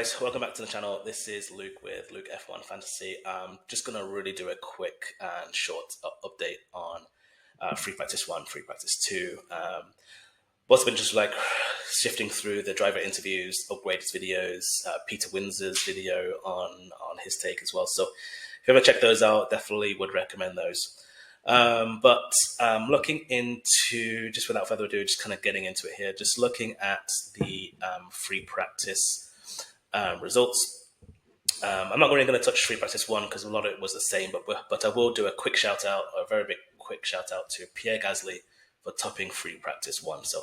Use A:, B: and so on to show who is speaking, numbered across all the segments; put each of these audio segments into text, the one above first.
A: guys, welcome back to the channel. This is Luke with Luke F1 Fantasy. Just going to really do a quick and short update on Free Practice 1, Free Practice 2. What's been just like shifting through the driver interviews, upgraded videos, Peter Windsor's video on his take as well. So if you ever check those out, definitely would recommend those. But looking into, just without further ado, just kind of getting into it here, just looking at the free practice results. I'm not really going to touch free practice 1 because a lot of it was the same, but I will do a quick shout out, a very big quick shout out to Pierre Gasley for topping free practice 1. So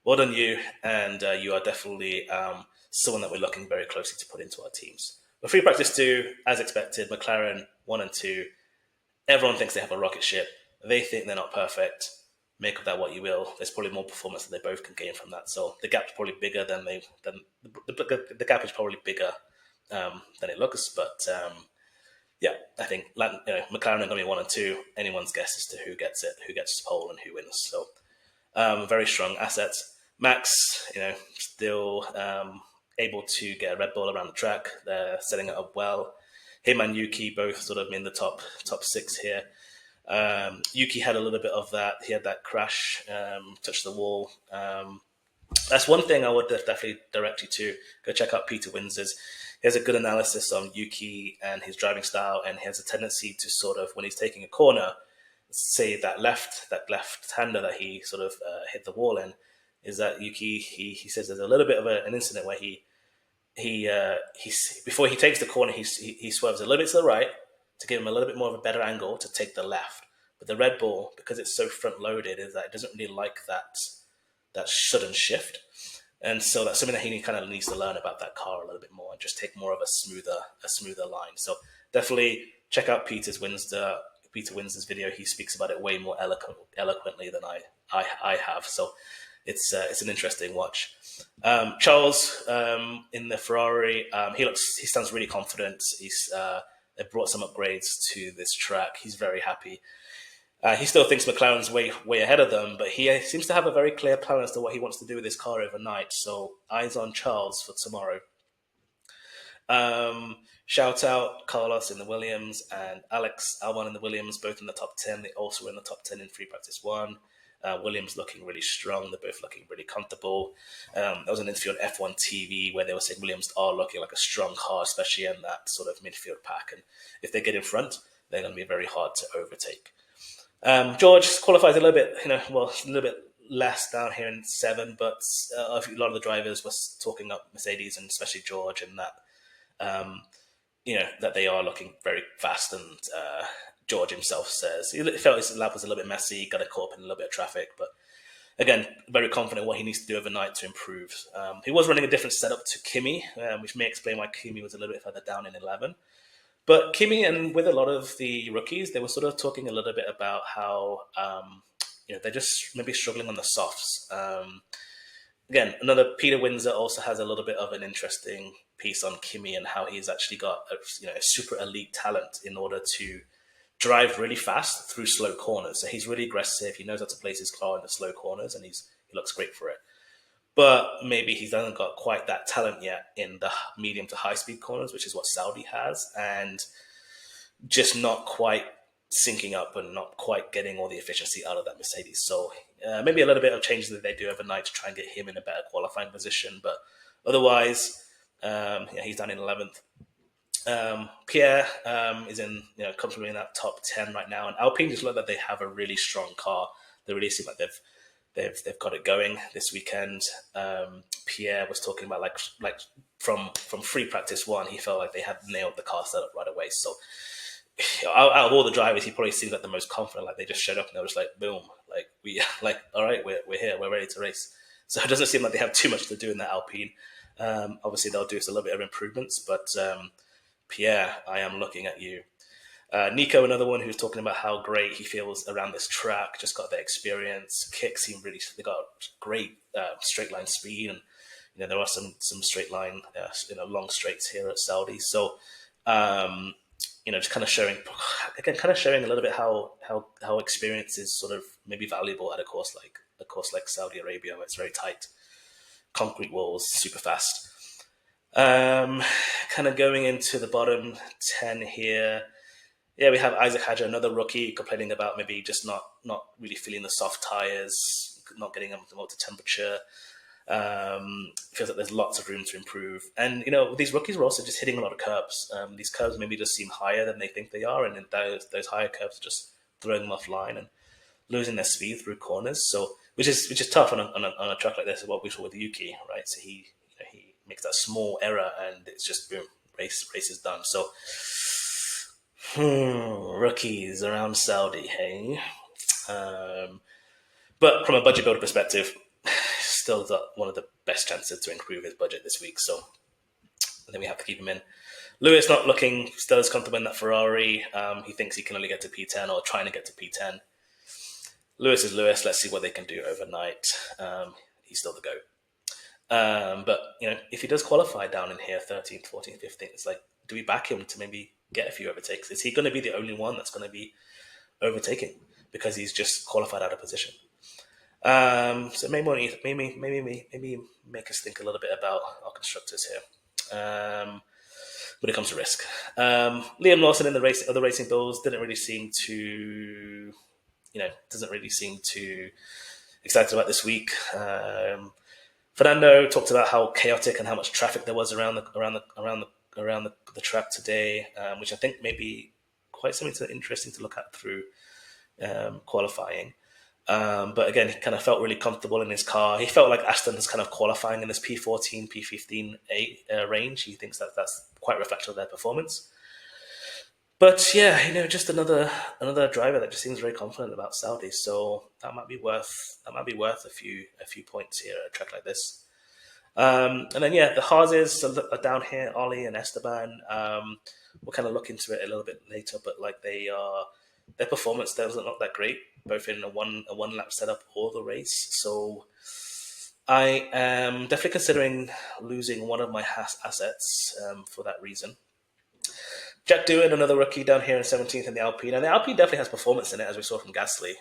A: well done you, and you are definitely someone that we're looking very closely to put into our teams. But free practice 2, as expected, McLaren 1 and 2, everyone thinks they have a rocket ship. They think they're not perfect. Make of that what you will. There's probably more performance that they both can gain from that. So the gap's probably bigger than the gap is probably bigger than it looks. But yeah, I think McLaren are going to be 1 and 2. Anyone's guess as to who gets it, who gets pole, and who wins. So very strong assets. Max, still able to get a Red Bull around the track. They're setting it up well. Him and Yuki both sort of in the top 6 here. Yuki had a little bit of that. He had that crash, touched the wall. That's one thing I would definitely direct you to. Go check out Peter Windsor's. He has a good analysis on Yuki and his driving style, and he has a tendency to sort of, when he's taking a corner, say that left-hander that he sort of hit the wall in, is that Yuki, he says there's a little bit of an incident where he before he takes the corner, he swerves a little bit to the right to give him a little bit more of a better angle to take the left. But the Red Bull, because it's so front loaded, is that it doesn't really like that sudden shift, and so that's something that he kind of needs to learn about that car a little bit more and just take more of a smoother line. So definitely check out Peter Windsor's video. He speaks about it way more eloquently than I have. So it's an interesting watch. Charles in the Ferrari, he sounds really confident. They brought some upgrades to this track. He's very happy. He still thinks McLaren's way ahead of them, but he seems to have a very clear plan as to what he wants to do with his car overnight. So eyes on Charles for tomorrow. Shout out Carlos in the Williams and Alex Albon in the Williams, both in the top 10. They also were in the top 10 in free practice 1. Williams looking really strong. They're both looking really comfortable. There was an interview on F1 TV where they were saying Williams are looking like a strong car, especially in that sort of midfield pack. And if they get in front, they're going to be very hard to overtake. George qualifies a little bit, a little bit less down here in 7, but a lot of the drivers were talking up Mercedes and especially George, and that that they are looking very fast. And George himself says he felt his lap was a little bit messy, got caught up in a little bit of traffic, but again, very confident what he needs to do overnight to improve. He was running a different setup to Kimi, which may explain why Kimi was a little bit further down in 11. But Kimi, and with a lot of the rookies, they were sort of talking a little bit about how they're just maybe struggling on the softs. Again, another Peter Windsor also has a little bit of an interesting piece on Kimi and how he's actually got a super elite talent in order to drive really fast through slow corners. So he's really aggressive. He knows how to place his car in the slow corners, and he looks great for it. But maybe he hasn't got quite that talent yet in the medium to high speed corners, which is what Saudi has, and just not quite syncing up and not quite getting all the efficiency out of that Mercedes. So maybe a little bit of changes that they do overnight to try and get him in a better qualifying position. But otherwise, he's down in 11th. Pierre is comfortably in that top 10 right now, and Alpine just look like they have a really strong car. They really seem like they've got it going this weekend. Pierre was talking about like from free practice 1, he felt like they had nailed the car setup right away. So out of all the drivers, he probably seems like the most confident. Like they just showed up and they were just like, boom, all right, we're here, we're ready to race. So it doesn't seem like they have too much to do in that Alpine. Obviously they'll do a little bit of improvements, but Pierre, I am looking at you. Nico, another one who's talking about how great he feels around this track, just got their experience. Kicks seem they got great straight line speed, and there are some straight line, long straights here at Saudi. So just kind of showing a little bit how experience is sort of maybe valuable at a course like Saudi Arabia, where it's very tight, concrete walls, super fast. Kind of going into the bottom 10 here. Yeah, we have Isaac Hadger, another rookie, complaining about maybe just not really feeling the soft tires, not getting them up to temperature. Feels like there's lots of room to improve. And, these rookies were also just hitting a lot of curbs. These curbs maybe just seem higher than they think they are, and then those higher curbs are just throwing them offline and losing their speed through corners. So, which is tough on a track like this, is what we saw with Yuki, right? So he makes that small error, and it's just boom, race is done. So, rookies around Saudi, hey. But from a budget builder perspective, still got one of the best chances to improve his budget this week. So then we have to keep him in. Lewis not looking still as comfortable in that Ferrari. He thinks he can only get to P10 or trying to get to P10. Lewis is Lewis. Let's see what they can do overnight. He's still the GOAT. But, if he does qualify down in here, 13th, 14th, 15th, it's like, do we back him to maybe get a few overtakes? Is he going to be the only one that's going to be overtaking because he's just qualified out of position? So maybe make us think a little bit about our constructors here. When it comes to risk, Liam Lawson in the other racing bulls doesn't really seem too excited about this week. Fernando talked about how chaotic and how much traffic there was around the track today, which I think may be quite something interesting to look at through qualifying. But again, he kind of felt really comfortable in his car. He felt like Aston's kind of qualifying in this P14, P15 range. He thinks that's quite reflective of their performance. But yeah, just another driver that just seems very confident about Saudi. So that might be worth a few points here at a track like this. And then the Haases are down here, Ollie and Esteban. We'll kind of look into it a little bit later, but their performance there was not that great, both in a one lap setup or the race. So I am definitely considering losing one of my assets for that reason. Jack Doohan, another rookie down here in 17th in the Alpine, and the Alpine definitely has performance in it, as we saw from Gasley.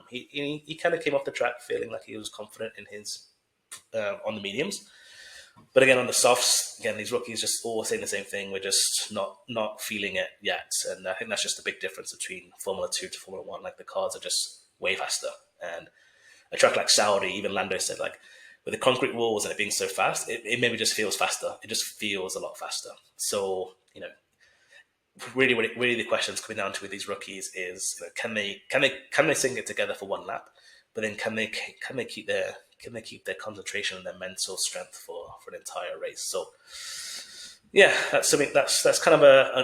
A: He kind of came off the track feeling like he was confident in his on the mediums. But again, on the softs, these rookies just all saying the same thing. We're just not feeling it yet. And I think that's just a big difference between Formula 2 to Formula 1. Like, the cars are just way faster. And a track like Saudi, even Lando said, like, with the concrete walls and it being so fast, it maybe just feels faster. It just feels a lot faster. So, really the questions coming down to with these rookies is, can they sing it together for one lap? But then can they keep their concentration and their mental strength for an entire race? So yeah, that's something that's kind of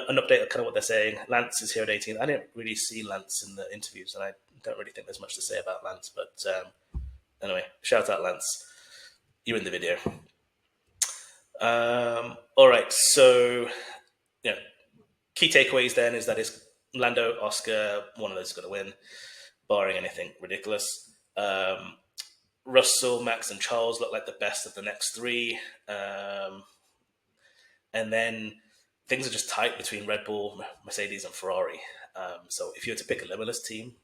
A: an update of kind of what they're saying. Lance is here at 18th. I didn't really see Lance in the interviews, and I don't really think there's much to say about Lance. But anyway, shout out Lance, you in the video. All right, so key takeaways then is that it's Lando, Oscar, one of those is going to win, barring anything ridiculous. Russell, Max, and Charles look like the best of the next three. And then things are just tight between Red Bull, Mercedes, and Ferrari. So if you were to pick a limitless team,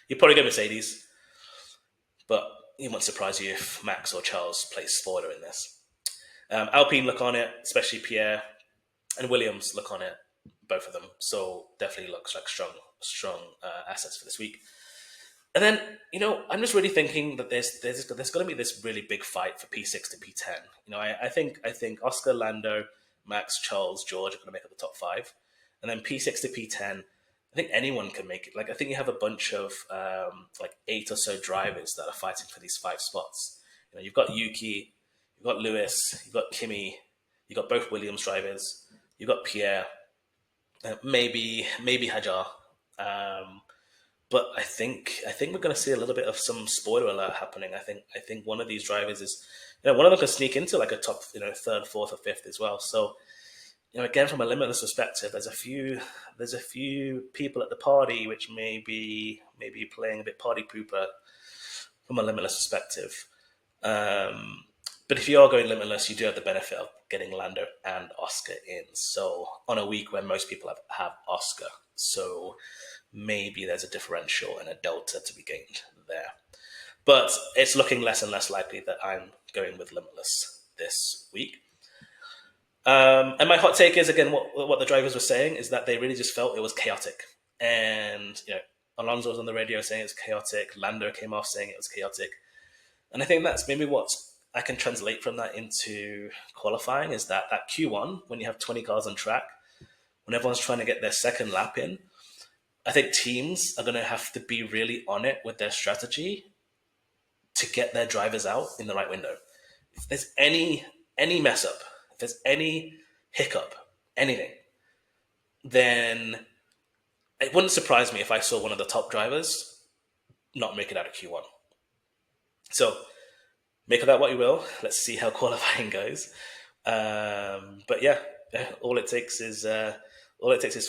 A: you'd probably go Mercedes, but it won't surprise you if Max or Charles plays spoiler in this. Alpine look on it, especially Pierre, and Williams look on it, both of them. So definitely looks like strong assets for this week. And then, I'm just really thinking that there's going to be this really big fight for P6 to P10. I think Oscar, Lando, Max, Charles, George are going to make up the top five. And then P6 to P10, I think anyone can make it. Like, I think you have a bunch of 8 or so drivers that are fighting for these 5 spots. You've got Yuki, you've got Lewis, you've got Kimi, you've got both Williams drivers, you've got Pierre, maybe Hajar. But I think we're going to see a little bit of some spoiler alert happening. I think one of these drivers is, one of them can sneak into like a top, 3rd, 4th, or 5th as well. So, again, from a limitless perspective, there's a few people at the party which may be playing a bit party pooper from a limitless perspective. But if you are going limitless, you do have the benefit of getting Lando and Oscar in. So on a week where most people have Oscar, so maybe there's a differential and a delta to be gained there. But it's looking less and less likely that I'm going with Limitless this week. And my hot take is, again, what the drivers were saying is that they really just felt it was chaotic. And, Alonso was on the radio saying it's chaotic. Lando came off saying it was chaotic. And I think that's maybe what I can translate from that into qualifying, is that Q1, when you have 20 cars on track, when everyone's trying to get their second lap in, I think teams are going to have to be really on it with their strategy to get their drivers out in the right window. If there's any mess up, if there's any hiccup, anything, then it wouldn't surprise me if I saw one of the top drivers not make it out of Q1. So make of that what you will. Let's see how qualifying goes. But yeah, all it takes is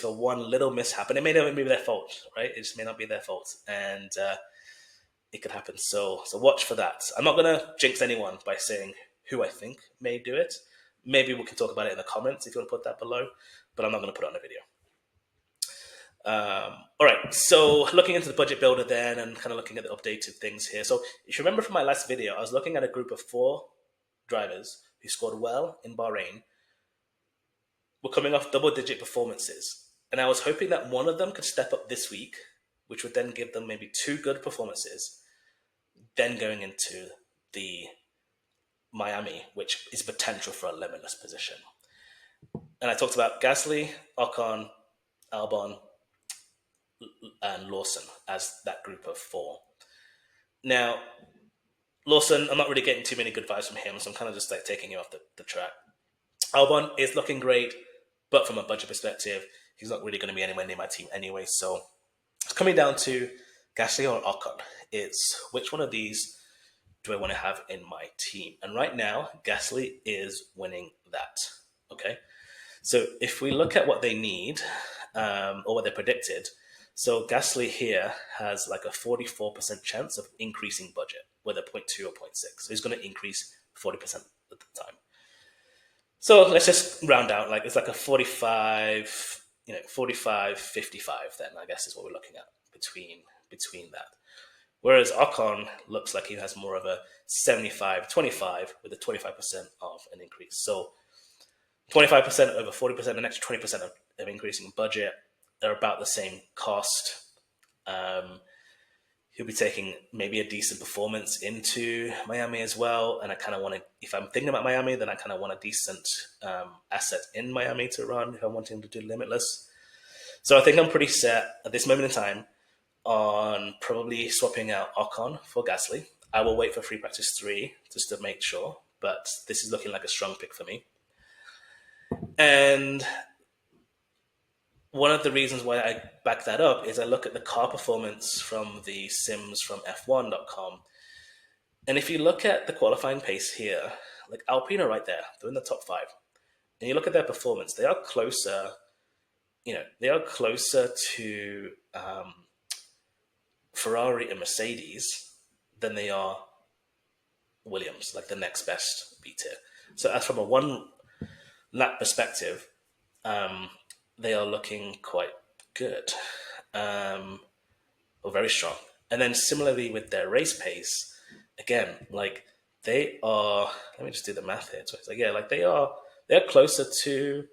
A: for one little mishap, and it may not even be their fault, right? It just may not be their fault, and it could happen. So watch for that. I'm not going to jinx anyone by saying who I think may do it. Maybe we can talk about it in the comments if you want to put that below, but I'm not going to put it on a video. All right, so looking into the budget builder then, and kind of looking at the updated things here. So if you remember from my last video, I was looking at a group of 4 drivers who scored well in Bahrain, were coming off double-digit performances. And I was hoping that one of them could step up this week, which would then give them maybe 2 good performances, then going into the Miami, which is potential for a limitless position. And I talked about Gasley, Ocon, Albon, and Lawson as that group of 4. Now, Lawson, I'm not really getting too many good vibes from him, so I'm kind of just like taking him off the track. Albon is looking great, but from a budget perspective, he's not really going to be anywhere near my team anyway. So it's coming down to Gasley or Ocon. It's which one of these do I want to have in my team? And right now, Gasley is winning that. Okay, so if we look at what they need, or what they predicted, so Gasley here has like a 44% chance of increasing budget, whether 0.2 or 0.6. So he's going to increase 40% at the time. So let's just round out, like it's like a 45, 45, 55 then, I guess is what we're looking at between that. Whereas Ocon looks like he has more of a 75-25 with a 25% of an increase. So 25% over 40%, an extra 20% of increasing budget. They're about the same cost. He'll be taking maybe a decent performance into Miami as well. And I kind of want to, if I'm thinking about Miami, then I kind of want a decent asset in Miami to run if I'm wanting to do Limitless. So I think I'm pretty set at this moment in time on probably swapping out Ocon for Gasley. I will wait for free practice 3 just to make sure, but this is looking like a strong pick for me. And one of the reasons why I back that up is I look at the car performance from the sims from F1.com. And if you look at the qualifying pace here, like Alpine are right there. They're in the top 5. And you look at their performance, they are closer, they are closer to Ferrari and Mercedes than they are Williams, like the next best B tier. So as from a one lap perspective, they are looking quite good, or very strong. And then similarly with their race pace, again, like they are. Let me just do the math here. So it's like, yeah, like they're closer to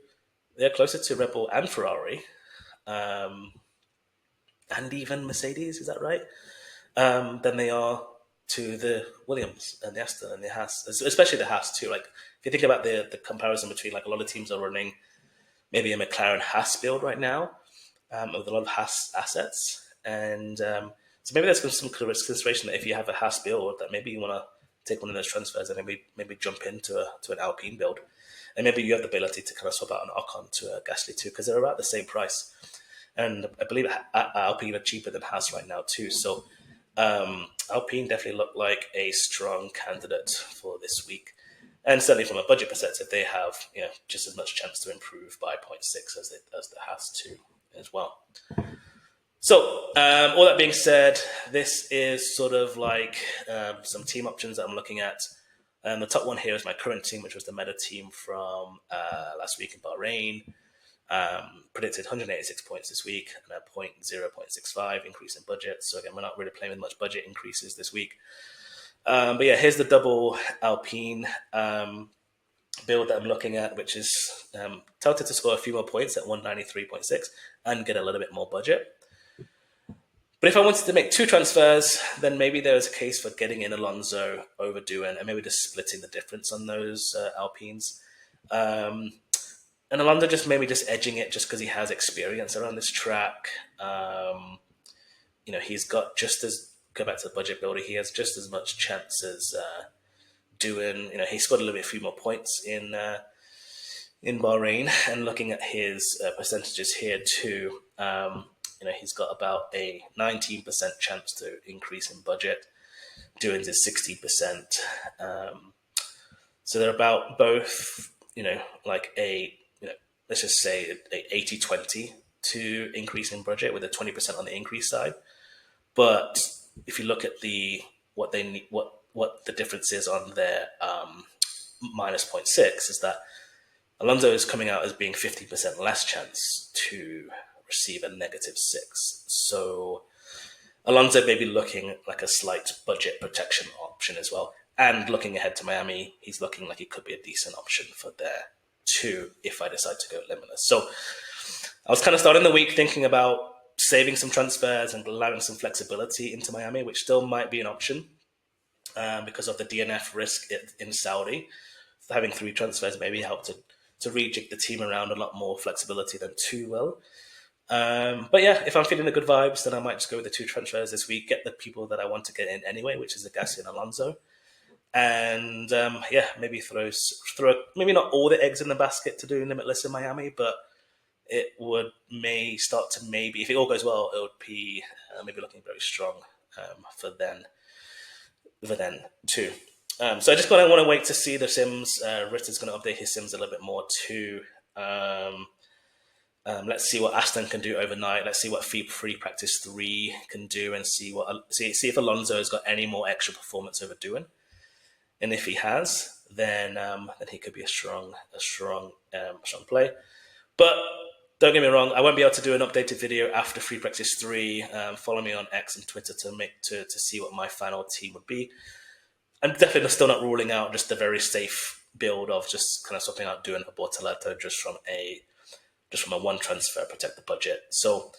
A: Red Bull and Ferrari, and even Mercedes. Is that right? Than they are to the Williams and the Aston and the Haas, especially the Haas too. Like if you think about the comparison between, like, a lot of teams are running maybe a McLaren Haas build right now, with a lot of Haas assets. And so maybe there's some consideration that if you have a Haas build, that maybe you want to take one of those transfers and maybe jump into an Alpine build. And maybe you have the ability to kind of swap out an Ocon to a Gasley too, because they're about the same price. And I believe Alpine are cheaper than Haas right now too. So Alpine definitely look like a strong candidate for this week. And certainly from a budget perspective, they have just as much chance to improve by 0.6 as the Haas too as well. So all that being said, this is sort of like some team options that I'm looking at. The top one here is my current team, which was the meta team from last week in Bahrain. Predicted 186 points this week and a 0.65 increase in budget. So again, we're not really playing with much budget increases this week. But yeah, here's the double Alpine build that I'm looking at, which is touted to score a few more points at 193.6 and get a little bit more budget. But if I wanted to make two transfers, then maybe there's a case for getting in Alonso over Doohan and maybe just splitting the difference on those Alpines. And Alonso just maybe just edging it just because he has experience around this track. He's got just as, go back to the budget builder, he has just as much chance as Doohan. He scored a little bit few more points in Bahrain, and looking at his percentages here too, he's got about a 19% chance to increase in budget. Doohan's is 60%. So they're about both, let's just say a 80-20 to increase in budget, with a 20% on the increase side. But if you look at what they need, what the difference is on their minus 0.6 is that Alonso is coming out as being 50% less chance to receive a -6. So Alonso may be looking like a slight budget protection option as well. And looking ahead to Miami, he's looking like he could be a decent option for there too, if I decide to go limitless. So I was kind of starting the week thinking about saving some transfers and allowing some flexibility into Miami, which still might be an option because of the DNF risk in Saudi. Having 3 transfers maybe help to rejig the team around a lot more flexibility than 2 will. But yeah, if I'm feeling the good vibes, then I might just go with the 2 transfers this week, get the people that I want to get in anyway, which is the Gasley and Alonso. And maybe throw maybe not all the eggs in the basket to do limitless in Miami, but it may start to if it all goes well, it would be maybe looking very strong for then too. So I just kind of want to wait to see the sims. Ritter's going to update his sims a little bit more too. Let's see what Aston can do overnight. Let's see what free practice 3 can do, and see if Alonso has got any more extra performance over Doohan. And if he has, then he could be a strong play. But don't get me wrong, I won't be able to do an updated video after free practice 3. Follow me on X and Twitter to see what my final team would be. I'm definitely still not ruling out just the very safe build of just kind of swapping out Doohan for Bortoleto just from a 1 transfer, protect the budget. So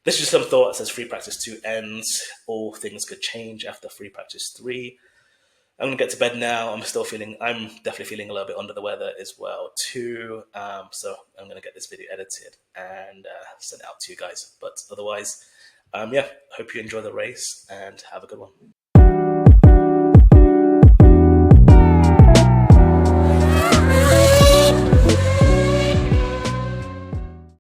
A: this is just some thoughts as free practice 2 ends. All things could change after free practice 3. I'm going to get to bed now. I'm definitely feeling a little bit under the weather as well too. So I'm going to get this video edited and send it out to you guys. But otherwise, hope you enjoy the race and have a good one.